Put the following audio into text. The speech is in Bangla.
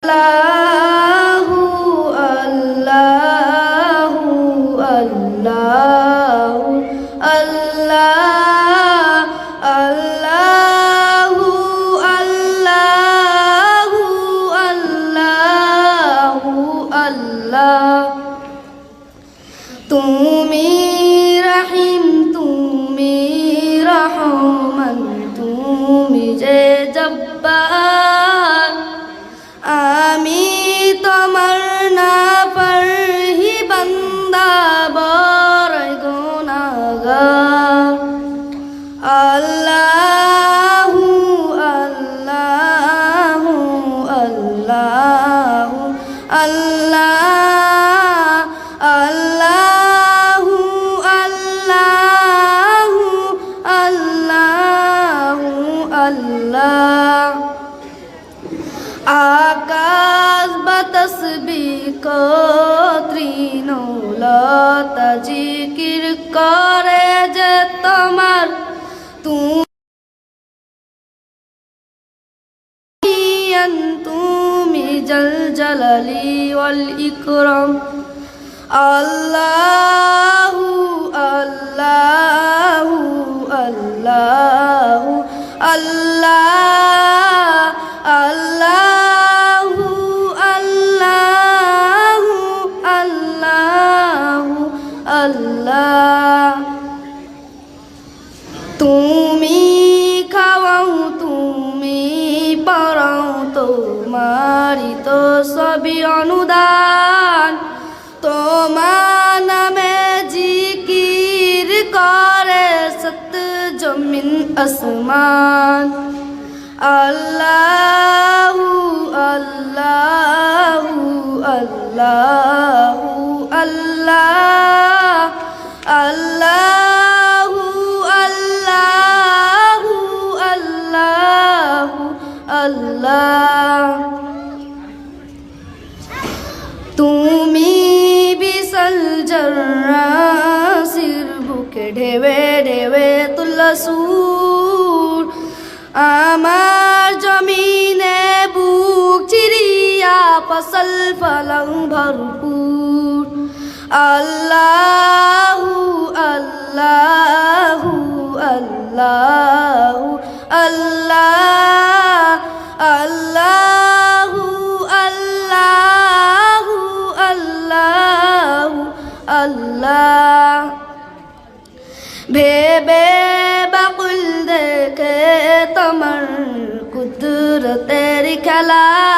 আল্লাহু আল্লাহু আল্লাহু আল্লাহ আল্লাহু আল্লাহু আল্লাহু আল্লাহ তুমি রহিম তুমি রহমান তুমি যে জব্বার আমি তোমার না পারহি বান্দা বড়ই গুনাহগার আল্লাহু আল্লাহু আল্লাহু আল্লাহ আল্লাহু আল্লাহু আল্লাহু আল্লাহ আকাশ বাতাস তৃণলতা জিকির করে যে তোমার তুমি জল জালালি ওয়াল ইকরাম আল্লাহু আল্লাহু আল্লাহু আল্লাহ আল্লাহু আল্লাহু আল্লাহু আল্লাহ তুমি খাওয়াও তুমি পড়াও তোমারি তো সবই অনুদান তোমার নামে জিকির করে সত জমিন আসমান আল্লাহু আল্লাহু আল্লাহু আল্লাহ আল্লাহু আল্লাহু আল্লাহু আল্লাহ তুমি বিশাল জরাসির বুকে ঢেবে ঢেবে তুল্লা সুর আমার জমিনে বুক চিরিয়া ফসল ফলং ভরপুর আল্লাহু আল্লাহু আল্লাহু আল্লাহ